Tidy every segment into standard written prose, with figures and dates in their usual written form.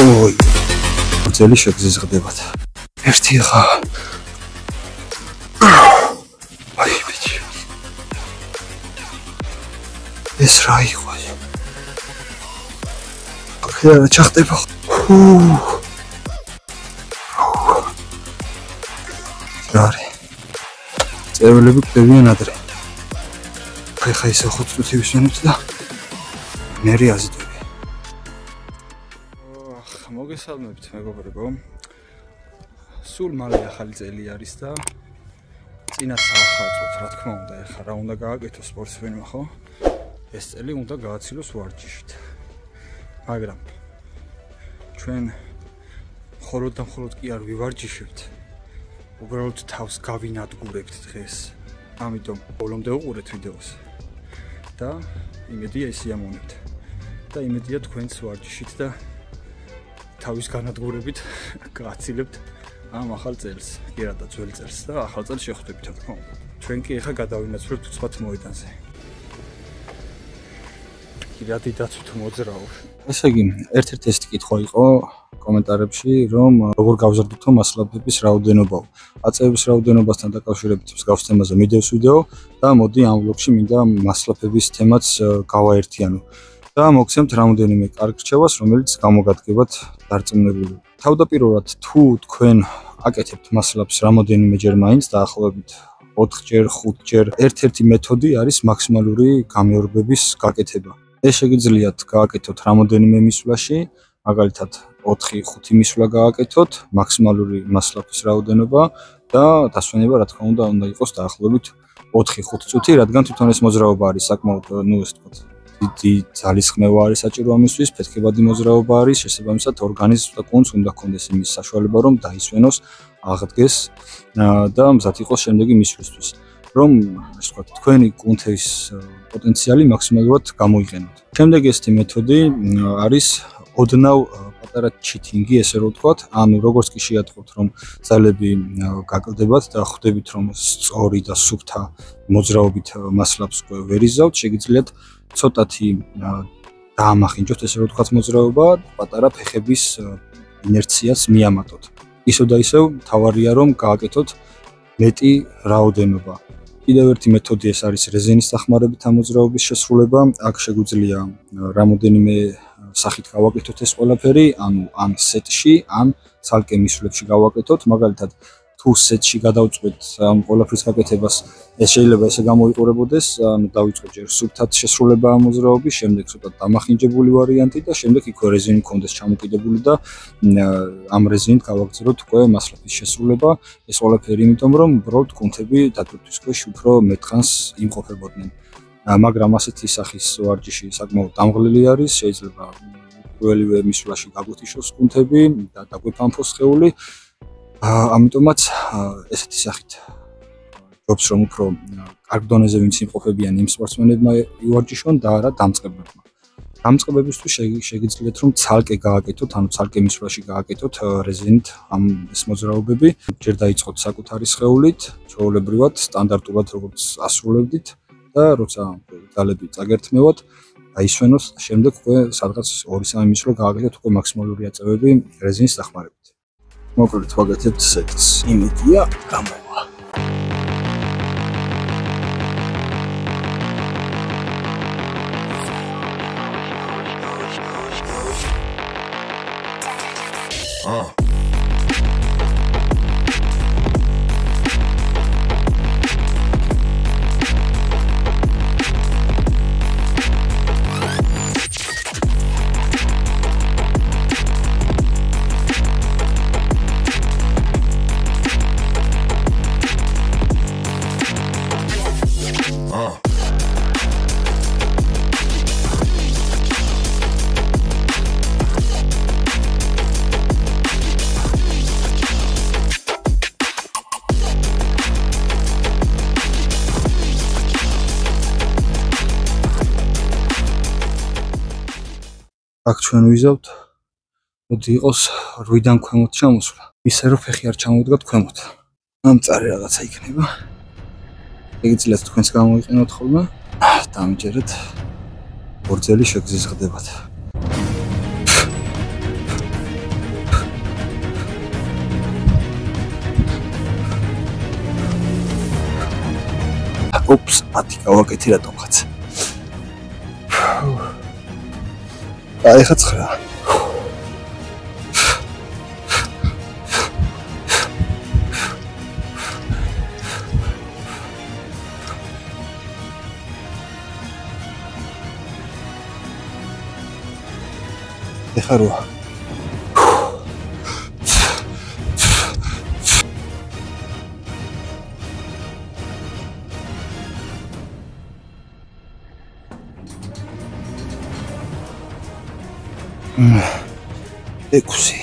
ოი. ძელი შეგზიზღდებათ. ერთი ხა. აი ბიჭი. ეს რა იყო? ახლა ჩახდება. რარი. წერილები კვდებიან ადრე. ხა ისე 5 წუთი ვისვენებთ და მერი აზიდვები. მოგესალმებით მეგობრებო. სულ მალე ახალი წელი არის და წინათ საახალწლოდ რა თქმა უნდა ეხლა რა უნდა გააკეთოს სპორტსმენმა ხო? ეს წელი უნდა გააცილოს ვარჯიშით. მაგრამ ჩვენ მხოლოდ და მხოლოდ კი არ ვივარჯიშებთ. უბრალოდ თავს გავინადგურებთ დღეს. ამიტომ ბოლომდე უყურეთ ვიდეოს. და იმედია ისიამოვნებთ. და იმედია თქვენც ვარჯიშით და თავის განადგურებით გააცილებთ ამ ახალ წელს, კი რა და ძველ წელს და ახალ წელს შეხვდებით რა თქმა უნდა. ჩვენ კი ახლა გადავინაცვლებთ უცხოეთ მოედანზე. კი რა დიდაც თუ მოძრაო. ესე იგი, ერთ-ერთი ეს კითხვა იყო კომენტარებში, რომ როგორ გავზრდითო მასლაპების რაოდენობაო. აწევების რაოდენობასთან დაკავშირებით მსგავს თემაზე მიდევს ვიდეო და მოდი ამ ვლოგში მინდა მასლაპების თემაც გავაერთიანო. და მოგცემთ რამოდენიმე კარგ რჩევას, რომელიც გამოგადგებათ დარწმუნებული. თავდაპირველად თუ თქვენ აკეთებთ მასლაპს რამოდენიმეჯერ მაინც დაახლოებით 4-ჯერ, 5-ჯერ, ერთ-ერთი მეთოდი არის მაქსიმალური გამეორბების გაკეთება. ეს შეგიძლიათ გააკეთოთ რამოდენიმე მისვლაში, მაგალითად 4-5 მისვლა გააკეთოთ, მაქსიმალური მასლაპის რაოდენობა და დასვენება რა თქმა უნდა იყოს დაახლოებით 4-5 წუთი, რადგან თვითონ ეს მოძრაობა არის საკმაოდ, ესე ვთქვათ, დიდი ძალისხმევა არის საჭირო ამისთვის, ფეთქებადი მოძრაობა არის, შესაბამისად ორგანიზმს და კუნთს უნდა ქონდეს იმის საშუალება, რომ დაისვენოს, აღდგეს და მზად იყოს შემდეგი მისვლისთვის, რომ ესე ვთქვათ, თქვენი კუნთის პოტენციალი მაქსიმალურად გამოიყენოთ. შემდეგი ესეთი მეთოდი არის ოდნავ პატარა ჩიტინგი, ესე რომ ვთქვათ, ანუ როგორც კი შეატყობთ, რომ ძალები გაკლდებათ და ხვდებით, რომ სწორი და სუფთა მოძრაობით მასლაპს ვერ იზავთ, შეგიძლიათ ცოტათი დაამახინჯოთ, ესე რომ ვთქვათ, მოძრაობა, პატარა ფეხების ინერციას მიამატოთ. ისევ და ისევ თავარია რომ გააკეთოთ მეტი რაოდენობა. კიდევ ერთი მეთოდი ეს არის რეზინის დახმარებით ამ მოძრაობის შესრულება. აქ შეგვიძლია რამოდენიმე სახით გავაკეთოთ ეს ყველაფერი, ანუ ან სეტში, ან ცალკე მისვლებში გავაკეთოთ. მაგალითად, თუ სეტში გადავწყვეტ ამ ყველაფრის გაკეთებას, ეს შეიძლება ესე გამოიყურებოდეს, ანუ დავიწყოთ ჯერ სუფთად შესრულება ამ მოძრაობის, შემდეგ ცოტა დამახინჯებული ვარიანტი და შემდეგ იქვე რეზინი კონდეს ჩამოკიდებული და ამ რეზინით გავაგრძელოთ უკვე მასლაპის შესრულება. ეს ყველაფერი იმიტომ, რომ უბრალოდ კუნთები დატვირთვის ქვეშ უფრო მეტხანს იმყოფებოდნენ. მაგრამ ასეთი სახის ვარჯიში საკმაოდ დამღლელი არის, შეიძლება პირველივე მისვლაში გაგვეთიშოს კუნთები და დაგვეფანფოს სხეული. ამიტომაც ესეთი სახით ჯობს რომ უფრო კარგ დონეზე ვინც იმყოფებიან იმ სპორტსმენებმა ივარჯიშონ და არა დამწყებლებმა. დამწყებებისთვის შეგიძლიათ რომ ცალკე გააკეთოთ, ანუ ცალკე მისვლაში გააკეთოთ რეზინით ამ ეს მოძრაობები. ჯერ დაიწყოთ საკუთარი სხეულით, ჩვეულებრივად, სტანდარტულად როგორც ასრულებდით და როცა ძალები წაგერთმევათ, დაისვენოთ, შემდეგ უკვე სადღაც 2-3 მისვლა გააკეთოთ უკვე მაქსიმალური აწევები რეზინის დახმარებით. მოკლედ ვაკეთებთ სეტს. იმედია გამოვა. აქ ჩვენ ვიზავთ, მოდი იყოს 8-დან ქვემოთ ჩამოსვლა. ისე რომ ფეხი არ ჩამოვდგათ ქვემოთ. ამწარი რაღაცა იქნება. ეგეც თქვენს გამოიყენოთ ხოლმე. დამჯერეთ ბორძელი შეგზიზღდებათ. ოპს, 10 გავაკეთე რატომღაც. აი ხა 9. ეხა 8. ექვსი.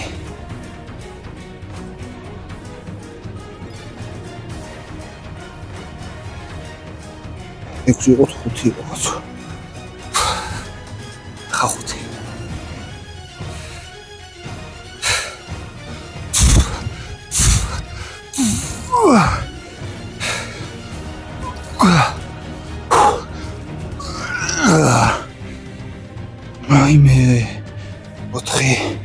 ექვსი იყო 5 იყო კაცო. ხა 5. აიმე 4.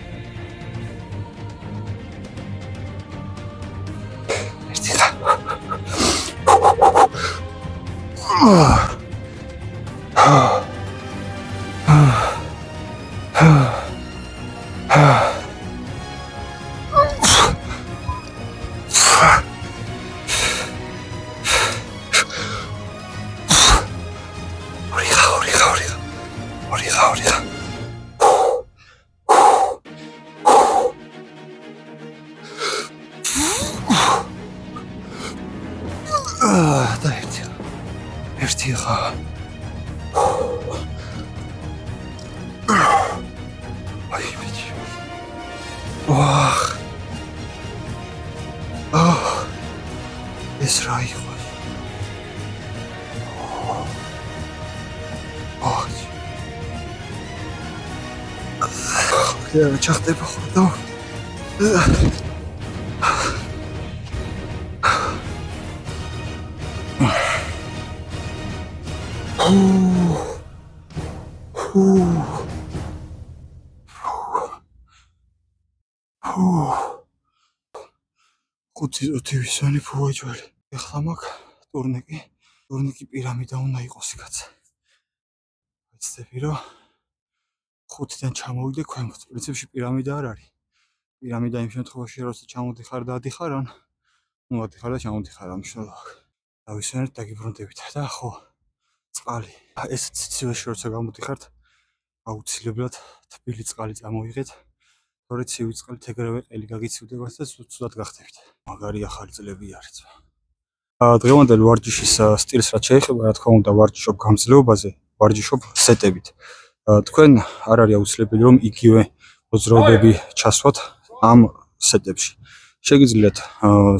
და ერთი ხა. აი ბიჭი. ვახ. ეს რა იყო? და ჩახდება ხოლმე. ხუთი ვისვენი ფუაჯველი. ეხლა მაქვს ტურნიკი პირამიდა უნდა იყოს კაცი. ვეცდები რომ 5-დან ჩამოვიდე ქვემოთ. პრინციპში პირამიდა არ არის. პირამიდა იმ შემთხვევაში როცა ჩამოდიხარ და ადიხარ ან ნუ ადიხარ და ჩამოდიხარ ამ შემთხვევაში. დავისვენეთ დაგიბრუნდებით და ხო წყალი. ეს ცივეში როცა გამოდიხართ აუცილებლად თბილი წყალი წამოიღეთ. თორე ცივი წყალით ეგრევე ყელი გაგიცივდება და ცუდად გახდებით. მაგარი ახალი წლები არის. დღევანდელი ვარჯიშის სტილს რაც შეეხება, რა თქმა უნდა, ვარჯიშობ გამძლეობაზე, ვარჯიშობ სეტებით. თქვენ არ არის აუცილებელი რომ იგივე მოძრაობები ჩასვათ ამ სეტებში. შეგიძლიათ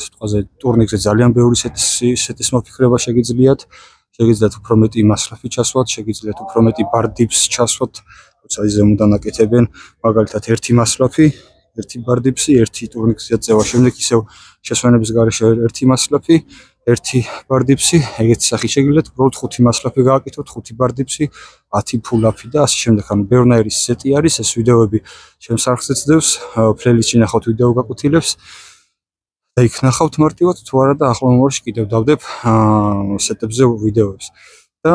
სიტყვაზე ტურნიკზე ძალიან ბევრი სეტის მოფიქრება შეგიძლიათ. შეგიძლიათ უფრო მეტი მასლაფი ჩასვათ, შეგიძლიათ უფრო მეტი ბარდიფს ჩასვათ, როცა ზემოდან აკეთებენ, მაგალითად ერთი მასლაფი, ერთი ბარდიფსი, ერთი ტურნიკზე წევა, შემდეგ ისევ შესვენების გარეშე ერთი მასლაფი, ერთი ბარდიფსი, ეგეთი სახით შეგიძლიათ უბრალოდ 5 მასლაფი გააკეთოთ, 5 ბარდიფსი, 10 ფულაფი და ასე შემდეგ. ანუ ბევრნაირი სეტი არის, ეს ვიდეოები ჩემს არხზე წდევს, პლეილისტში ნახავთ ვიდეო გაკვეთილებს. და იქ ნახავთ მარტივად თუ არა და ახლა მომავალში კიდევ დავდებ სეტებზე ვიდეოებს. და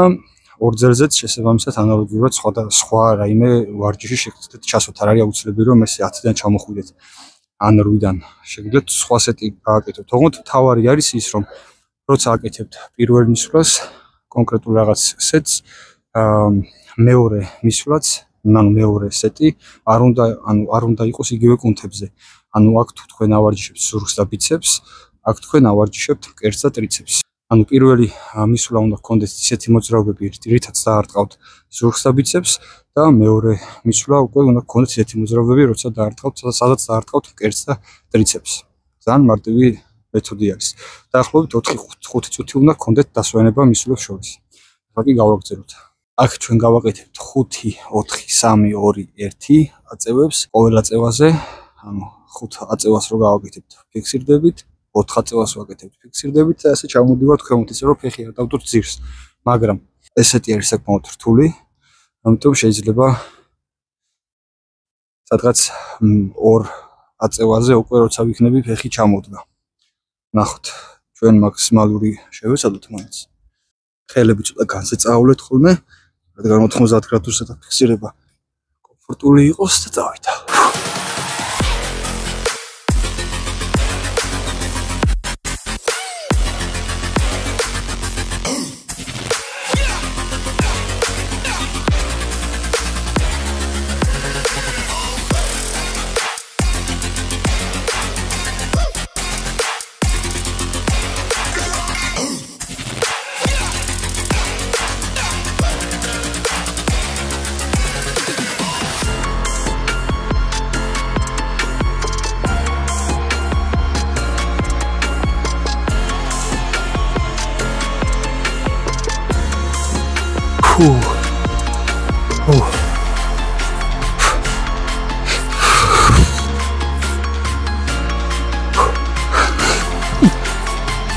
ორ ძელზეც შესაბამისად ანალოგიურად სხვა რაიმე ვარჯიში შეგიძლიათ ჩასვათ. არ არის აუცილებელი რომ ესე 10-დან ჩამოხვიდეთ ან 8-დან. შეგიძლიათ სხვა სეტი გააკეთოთ. თუმცა თავარი არის ის რომ როცა აკეთებთ პირველ მისვლას კონკრეტულ რაღაც სეტს მეორე მისვლაც, ანუ მეორე სეტი არ უნდა იყოს იგივე კუნთებზე. ანუ აქ თუ თქვენ ავარჯიშებთ ზურგს და ბიცეპს, აქ თქვენ ავარჯიშებთ მკერდს და ტრიცეპს. ანუ პირველი მისვლა უნდა გქონდეთ ისეთი მოძრაობები, რითაც დაარტყავთ ზურგს და ბიცეპს და მეორე მისვლა უკვე უნდა გქონდეთ ისეთი მოძრაობები, როცა დაარტყავთ, სადაც დაარტყავთ მკერდს და ტრიცეპს. ძალიან მარტივი მეთოდი არის. დაახლოებით 4-5 წუთი უნდა გქონდეთ დასვენება მისვლებს შორის. ახლა კი გავაგრძელოთ. აქ ჩვენ გავაკეთებთ 5, 4, 3, 2, 1 აწევებს ყოველ აწევაზე. ანუ 5 აწევას რო გავაკეთებთ, ფიქსირდებით, 4 აწევას ვაკეთებთ, ფიქსირდებით და ასე ჩამოვდივართ ქვემოთ, ისე რომ ფეხი არ დავდოთ ძირს. მაგრამ ესეთი არის საკმაოდ რთული, ამიტომ შეიძლება სადღაც 2 აწევაზე უკვე როცა ვიქნები ფეხი ჩამოვდგა. ნახოთ, ჩვენ მაქსიმალური შევეცადოთ მაინც. ხელები ცოტა განზე წაავლეთ ხოლმე, რადგან 90 გრადუსზე დაფიქსირება კომფორტული იყოს და წავით.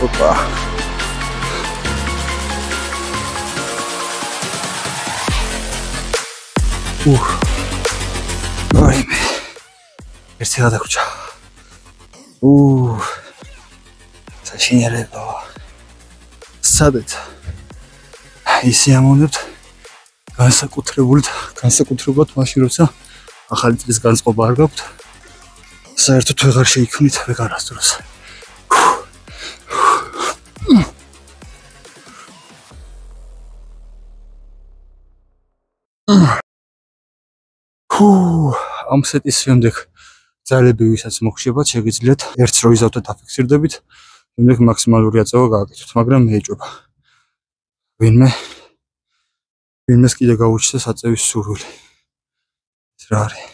Opa. Oime. Ერთი გადაგვრჩა. საშინელება. სადაც ისე ამონებთ განსაკუთრებულად მაშინ როცა ახალი წლის განწყობა არ გაქვთ. საერთოდ ვეღარ შეიქმნით ვეღარასდროს. ამ სეტის შემდეგ ძალები ვისაც მოგშებათ, შეგიძლიათ ერთ როიზავთ და დაფიქსირდებით, შემდეგ მაქსიმალური აწევა გააკეთოთ, მაგრამ მეეჭვება. ვინმეს კიდე გაუჩნდა საწევის სურვილი. ეს რა არის?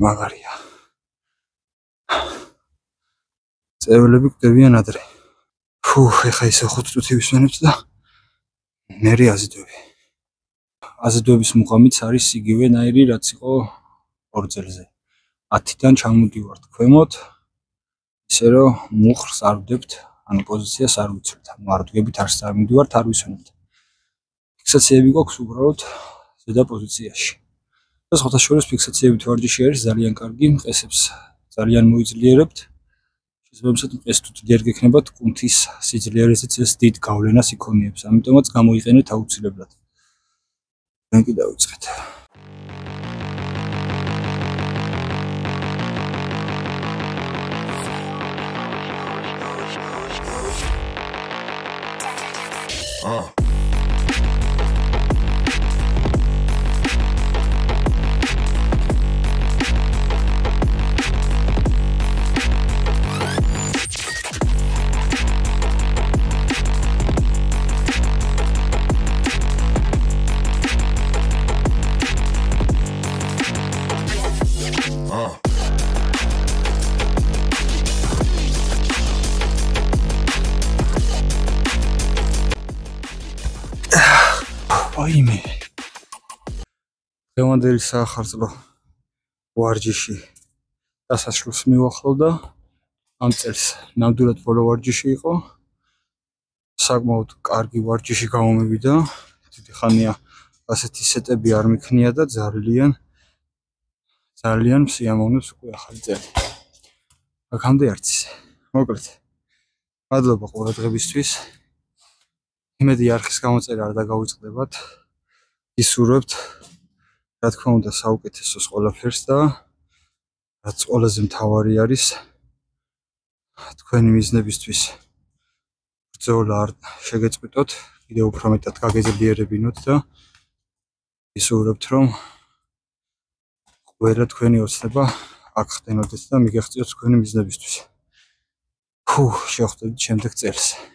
მაგარია. წევლები გვდებიან ადრე. ეხა ისე 5 წუთი ვისვენებთ და მერე აზიდვები. აზიდვების მუღამიც არის იგივენაირი, რაც იყო 2 წელზე. 10-დან ჩამოდივართ ქვემოთ, ისე რომ მუხრს არ ვდებთ, ანუ პოზიციას არ ვიცვით, ანუ არ ვდგებით, არც არ მივდივართ, არ ვისვენებთ. ფიქსაციები გვაქვს უბრალოდ ზედა პოზიციაში. და სხვათაშორის ფიქსაციებით ვარჯიში არის ძალიან კარგი, მყესებს ძალიან მოიძლიერებთ. შესაბამისად მყეს თუ დიდი არ გექნებათ, კუნთის სიძლიერეზეც ეს დიდ გავლენას იქონიებს, ამიტომაც გამოიყენეთ აუცილებლად. მე კიდე დავიწყეთ. Oime. Დღევანდელი საახალწლო ვარჯიში დასასრულს მივახლოვდა. ამ წელს ნამდვილად ბოლო ვარჯიში იყო. საკმაოდ კარგი ვარჯიში გამომივიდა. დიდი ხანია ასეთი სეტები არ მიქნია და ძალიან მსიამოვნებს უკვე ახალი წელი. აქამდე არც ისე. მოკლედ. მადლობა ყურადღებისთვის. იმედი არხის გამოწერა არ დაგავიწყდებათ. ისურვებთ, რა თქმა უნდა, საუკეთესოს ყველაფერს და რაც ყველაზე მთავარი არის, თქვენი მიზნებისთვის ბრძოლა არ შეგეწყვიტოთ, კიდევ უფრო მეტად გაგეძლიერებინოთ და ისურვებთ, რომ ყველა თქვენი ოცნება აქ ხდენოდეთ და მიგეღწიოთ თქვენი მიზნებისთვის. შევხვდებით შემდეგ წელს.